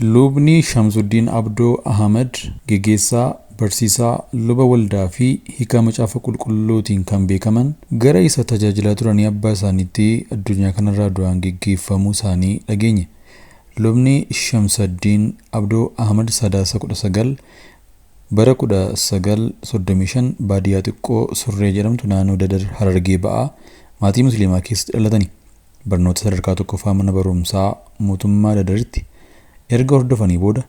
Lubni Shamsuddin Abdoo Ahmad geggeessaa barsiisaa luba waldaa fi hiika macaafa qulqulluutiin kan beekaman gara isa tajaajilaa turanii abbaa isaaniitti addunyaa kanarraa du'aan geggeeffamuu isaanii dhageenye. Lubni Shamsuddin Abdoo Ahmad Sadaasa 19 bara 1935 baadiyyaa xiqqoo Surree jedhamtu naannoo Dadar Harargee ba'aa maatii musliimaa keessatti dhalatani. Barnoota sadarkaa tokkoffaa mana barumsaa mootummaa Dadaritti erga hordofanii booda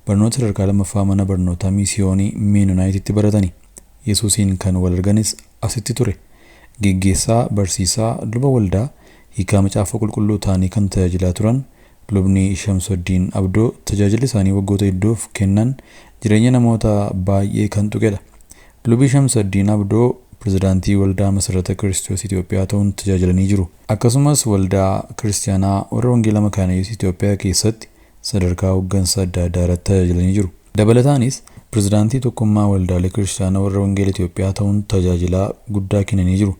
barnoota sadarkaa lammaffaa mana barnootaa miisiyoonii Meenoonaayititti baratani. Yesuusiin kan wal arganis asitti ture. Geggeessaa barsiisaa luba waldaa hiikaa macaafa qulqulluu ta'anii kan tajaajilaa turan Lubni Shamsuddin Abdoo tajaajila isaanii waggoota heddoof kennan jireenya namoota baay'ee kan tuqedha. Lubni Shamsuddin Abdoo pirezidaantii waldaa Masarata Kiristoos Itoophiyaa ta'uun tajaajilanii jiru. Akkasumas waldaa kiristaanaa warra wangeela makaana Yesuus Itoophiyaa keessatti sadarkaa hooggansa adda addaa irratti tajaajilanii jiru. Dabalataanis pirezidaantii tokkummaa waldaalee kiristaanaa warra wangeela Itoophiyaa ta'uun tajaajilaa guddaa kennanii jiru.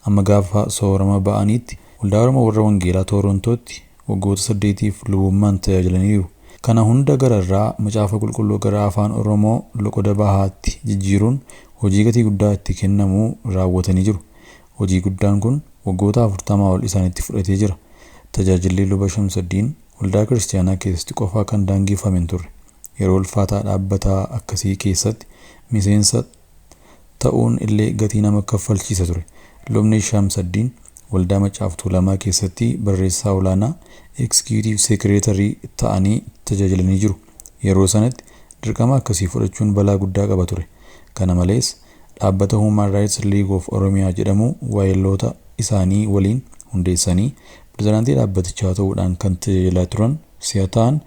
Amma gaafa soorama ba'aniitti waldaa Oromoo warra wangeelaa Torontootti waggoota 8f lubummaan tajaajilanii jiru. Kana hunda gararraa macaafa qulqulluu gara afaan Oromoo loqoda bahaatti jijjiiruun hojii gatii guddaa itti kennamuu raawwatanii jiru. Hojii guddaan kun waggoota 40 ol isaanitti fudhatee jira. Tajaajilli luba Shamsuddin waldaa kiristaanaa keessatti qofaa kan daangeffame hin turre. Yeroo ulfaataa dhaabbataa akkasii keessatti miseensa ta'uun illee gatii nama kaffalchiisa ture. Lubni Shamsuddin waldaa macaaftuu lamaa keessatti barreessaa olaanaa Executive Secretary ta'anii tajaajilanii jiru. Yeroo sanatti dirqama akkasii fudhachuun balaa guddaa qaba ture. Kana malees dhaabbata Human Rights League of Oromiyaa jedhamu waayiloota isaanii waliin hundeessanii pirezidaantii dhaabbatichaa ta'uudhaan kan tajaajilaa turan si'a ta'an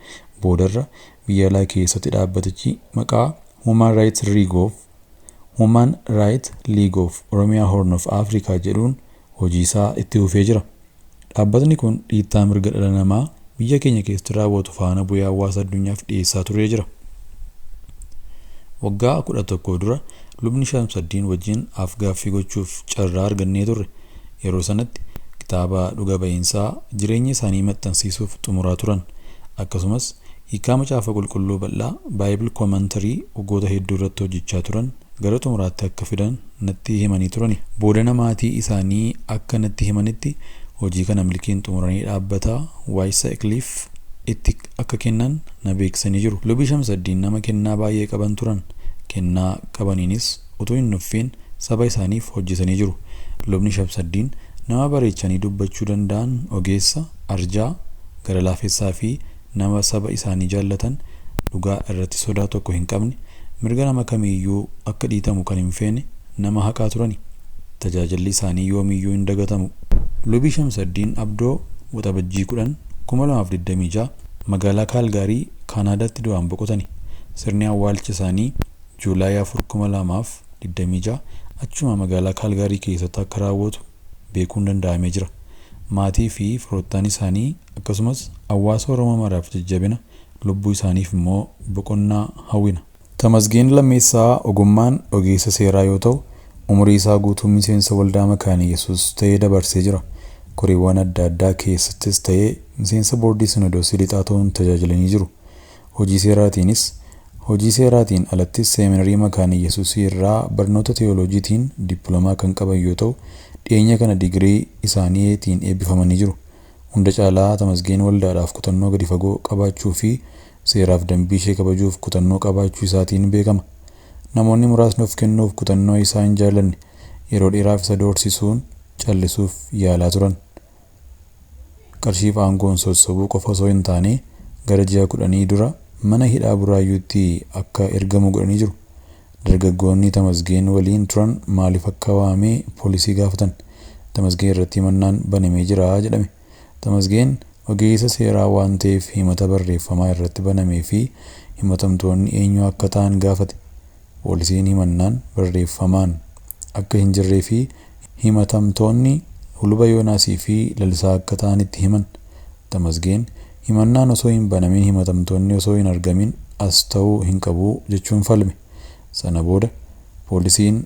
boodarra biyya alaa keessatti dhaabbatichi maqaa Human Rights League of Oromiyaa Horn of Africa jedhuun hojii isaa itti fufee jira. Dhaabbatni kun dhiittaa mirga dhala namaa biyya keenya keessatti raawwatu faana bu'ee hawaasa addunyaaf dhiyeessaa turee jira. Waggaa 11 dura Lubni Shamsuddin wajjin afgaaffii gochuuf carraa argannee turre. Yeroo sanatti kitaaba dhuga ba'iinsaa jireenya isaanii maxxansiisuuf xumuraa turan. Akkasumas hiikaa macaafa qulqulluu bal'aa Bible Commentary waggoota hedduu irratti hojjechaa turan gara xumuraatti akka fidan natti himanii turani. Booda maatii isaanii akka natti himanitti hojii kana milkiin xumuranii dhaabbata Wycliffe itti akka kennan na beeksisanii jiru. Lubni Shamsuddin nama kennaa baay'ee qaban turan. Kennaa qabaniinis utuu hin nuffiin saba isaaniif hojjetanii jiru. Lubni Shamsuddin nama bareechanii dubbachuu danda'an, ogeessa, arjaa, gara laafessaa fi nama saba isaanii jaallatan, dhugaa irratti sodaa tokko hin qabne, mirga nama kamiiyyuu akka dhiitamu kan hin feene nama haqaa turani. Tajaajilli isaanii yoomiyyuu hin dagatamu. Lubni Shamsuddin Abdoo waxabajjii 10 2026 magaalaa Kaalgaarii Kaanaadaatti du'aan boqotani. Sirni awwaalcha isaanii Juulaay 4 2026 achuma magaalaa Kaalgaarii keessatti akka raawwatu beekuun danda'amee jira. Maatii fi firoottan isaanii akkasumas hawaasa Oromoo maraaf jajjabina, lubbuu isaaniif immoo boqonnaa hawwina. Tamasgeen Lammeessaa ogummaan ogeessa seeraa yoo ta'u, umurii isaa guutuu miseensa waldaa makaana Yesuus ta'ee dabarsee jira. Koreewwan adda addaa keessattis ta'ee miseensa boordii sinodoosii lixaa ta'uun tajaajilanii jiru. Hojii seeraatiin alattis seeminarii makaana Yesuus irraa barnoota teoloojii dippiloomaa kan qaban yoo ta'u, dhiyeenya kana digirii isaaniitiin eebbifamanii jiru. Hunda caalaa Tamasgeen waldaadhaaf kutannoo gadi fagoo qabaachuu fi seeraaf dambii ishee kabajuuf kutannoo qabaachuu isaatiin beekama. Namoonni muraasni of kennuuf kutannoo isaa hin jaallanne yeroo dheeraaf isa doorsisuun callisuuf yaalaa turan. Qarshiif aangoon sossobuu qofa osoo hin taane gara ji'a 10 dura mana hidhaa Buraayyuutti akka ergamu godhanii jiru. Dargaggoonni Tamasgeen waliin turan maaliif akka waamee poolisii gaafatan. Tamasgeen irratti himannaan banamee jira jedhame. Tamasgeen ogeessa seeraa waan ta'eef himata barreeffamaa irratti banamee fi himatamtoonni eenyu akka ta'an gaafate. Poolisiin himannaan barreeffamaan akka hin jirree fi himatamtoonni Luba Yoonaasii fi Lalisaa akka ta'anitti himan. Tamasgeen himannaan osoo hin banamin himatamtoonni osoo hin argamin as ta'uu hin qabu jechuun falme. Sana booda poolisiin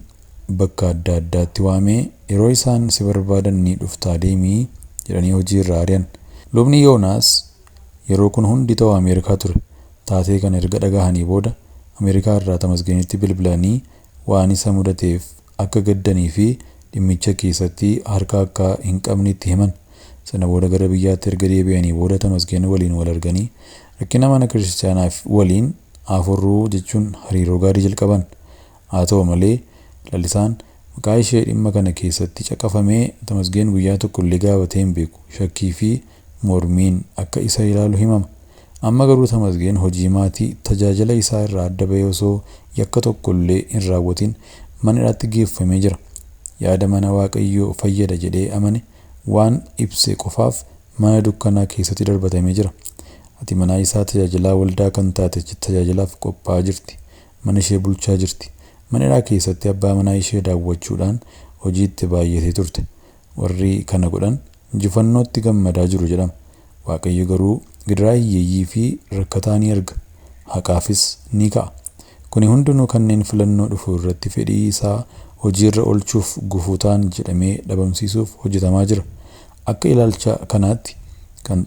bakka adda addaatti waamee yeroo isaan si barbaadan ni dhuftaa deemii jedhanii hojii irraa ari'an. Lubni Yoonaas yeroo kun hundi ta'u Ameerikaa ture. taatee kana erga dhagahanii booda Ameerikaa irraa Tamasgeenitti bilbilanii waan isa mudateef akka gaddanii fi dhimmicha keessatti harka akka hin qabne itti himan. Sana booda gara biyyaatti erga deebi'anii booda Tamasgeen waliin wal arganii rakkina mana kiristaanaaf waliin afurruu jechuun hariiroo gaarii jalqaban. Haa ta'u malee lalisaan maqaa ishee dhimma kana keessatti caqafamee Tamasgeen guyyaa tokko illee gaafatee hin beeku. Shakkii fi mormiin akka isa ilaalu himama. Amma garuu Tamasgeen hojii maatii tajaajila isaa irraa adda bahee osoo yakka tokko illee hin raawwatin mana hidhaatti geeffamee jira. Yaada mana Waaqayyoo fayyada jedhee amane waan ibse qofaaf mana dukkanaa keessatti darbatamee jira. Ati mana isaa tajaajilaa waldaa kan taate tajaajilaaf qophaa'aa jirti. Mana ishee bulchaa jirti. Mana hidhaa keessatti abbaa manaa ishee daawwachuudhaan hojiitti baay'atee turte. Warri kana godhan injifannootti gammadaa jiru jedhama. Waaqayyo garuu gidiraa hiyyeeyyii fi rakkataa ni arga. Haqaafis ni ka'a. Kuni hundinuu kanneen filannoo dhufu irratti fedhii isaa hojiirra oolchuuf gufuutaan jedhamee dhabamsiisuuf hojjetamaa jira. Akka ilaalcha kanaatti kan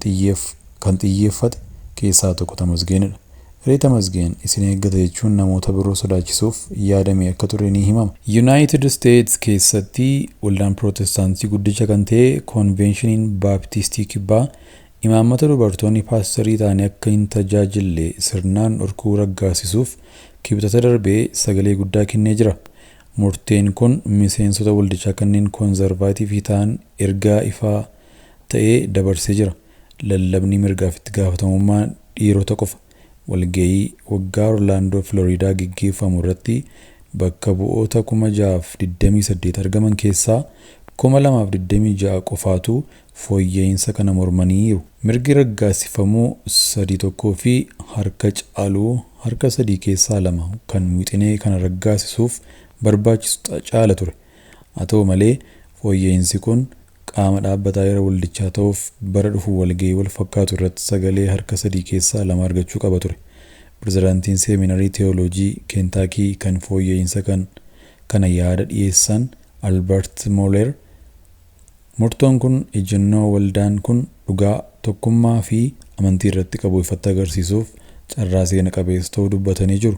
xiyyeeffate keessaa tokko Tamasgeenidha. Hiree Tamasgeen isin eeggata jechuun namoota biroo sodaachisuuf yaadame akka ture ni himama. United States keessatti waldaan Pirootestaantii guddicha kan ta'e Konveeshiniin Baaptistii Kibbaa imaammata dubartoonni paastorii ta'anii akka hin tajaajille sirnaan dhorkuu raggaasisuuf kibxata darbee sagalee guddaa kennee jira. Murteen kun miseensota waldichaa kanneen koonzervaatiivii ta'an ergaa ifaa ta'ee dabarsee jira. Lallabni mirgaaf itti gaafatamummaa dhiirota qofa. Walgahii waggaa Orlaandoo Floriidaa gaggeeffamu irratti bakka bu'oota 628 argaman keessaa 2026 qofaatu fooyya'insa kana mormaniiru. Mirgi raggaasifamuu 3 fi harka caaluu harka 3 keessaa 2 kan wixinee kana raggaasisuuf barbaachisu caala ture. Haa ta'u malee fooyya'insi kun qaama dhaabbataa irra waldichaa ta'uuf bara dhufu walgahii wal fakkaatu irratti sagalee harka 3 keessaa 2 argachuu qaba ture. Pirezidaantiin Seeminarii Teewooloojii Keentaakii kan fooyya'insa kana yaada dhiyeessan Albert Moller murtoon kun ejjennoo waldaan kun dhugaa tokkummaa fi amantii irratti qabu ifatti agarsiisuuf carraa seena qabeessa ta'uu dubbatanii jiru.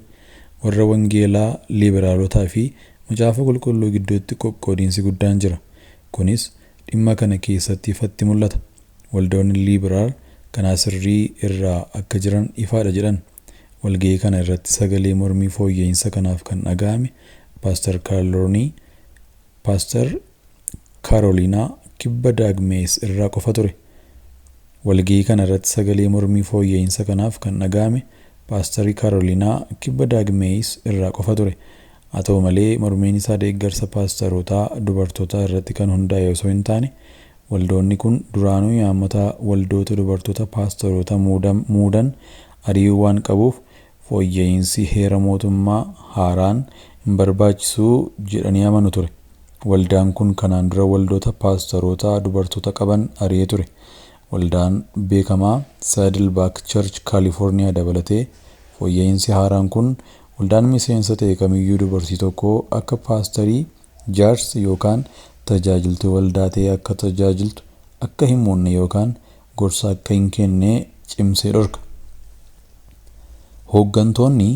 Warra wangeelaa liberaalotaa fi macaafa qulqulluu gidduutti qoqqoodiinsi guddaan jira. Kunis dhimma kana keessatti ifatti mul'ata. Waldoonni liberaal kanaa sirrii irraa akka jiran ifaadha jedhan. Walgahii kana irratti sagalee mormii fooyya'insa kanaaf kan dhaga'ame Paaster Karooliinaa Kibba Daagmees irraa qofa ture. Walgahii kana irratti sagalee mormii fooyya'insa kanaaf kan dhaga'ame Paasterii Karooliinaa Kibba Daagmees irraa qofa ture. Haa ta'u malee mormiin isaa deeggarsa paasterotaa dubartootaa irratti kan hundaa'e osoo hin taane waldoonni kun duraanuu yaammata waldoota dubartoota paasteroota muudan ari'uu waan qabuuf fooyya'insi heera mootummaa haaraan hin barbaachisu jedhanii amanu ture. Waldaan kun kanaan dura waldoota paasteroota dubartoota qaban ari'ee ture. Waldaan beekamaa Saddleback Church Kaalifoorniyaa dabalatee fooyya'insi haaraan kun waldaan miseensa ta'e kamiyyuu dubartii tokko akka paasterii jaarsi yookaan tajaajiltuu waldaa ta'e akka tajaajiltu akka hin muunne yookaan gorsa akka hin kenne cimsee dhorka. Hooggantoonni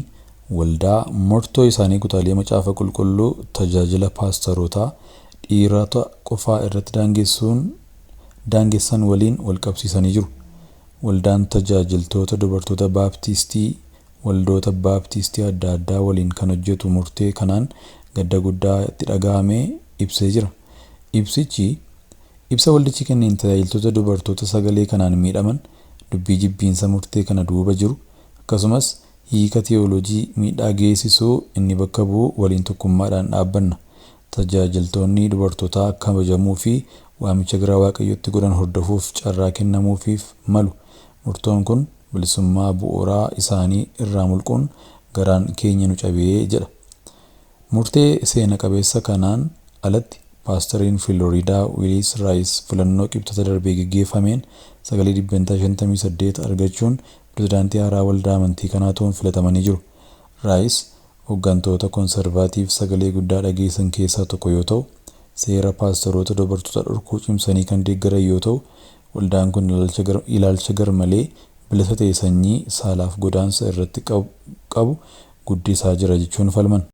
waldaa murtoo isaanii kutaalee macaafa qulqulluu tajaajila paasterotaa dhiirota qofaa irratti daangessan waliin wal qabsiisanii jiru. Waldaan tajaajiltoota dubartoota baaptistii waldoota baaptistii adda addaa waliin kan hojjetu murtee kanaan gadda guddaa itti dhaga'amee ibsee jira. Ibsa waldichi kenneen tajaajiltoota dubartoota sagalee kanaan miidhaman dubbii jibbiinsa murtee kana duuba jiru akkasumas hiika teewooloojii miidhaa geessisuu inni bakka bu'u waliin tokkummaadhaan dhaabbanna. Tajaajiltoonni dubartootaa kabajamuu fi waamicha gara Waaqayyootti godhan hordofuuf carraa kennamuufiif malu. Murtoon kun bilisummaa bu'uuraa isaanii irraa mulquun garaan keenya nu cabee jedha. Murtee seena qabeessa kanaan alatti paasteriin Floriidaa Wiilis Raayis filannoo qibxata darbee gaggeeffameen 958 argachuun pirezidaantii haaraa waldaa amantii kanaa ta'uun filatamanii jiru. Raayis hooggantoota koonservaatiif sagalee guddaa dhageessan keessaa tokko yoo ta'u, seera paasteroota dubartoota dhorkuu cimsanii kan deeggaran yoo ta'u, waldaan kun ilaalcha garmalee bilisa ta'e sanyii saalaaf godaansa irratti qabu guddisaa jira jechuun falman.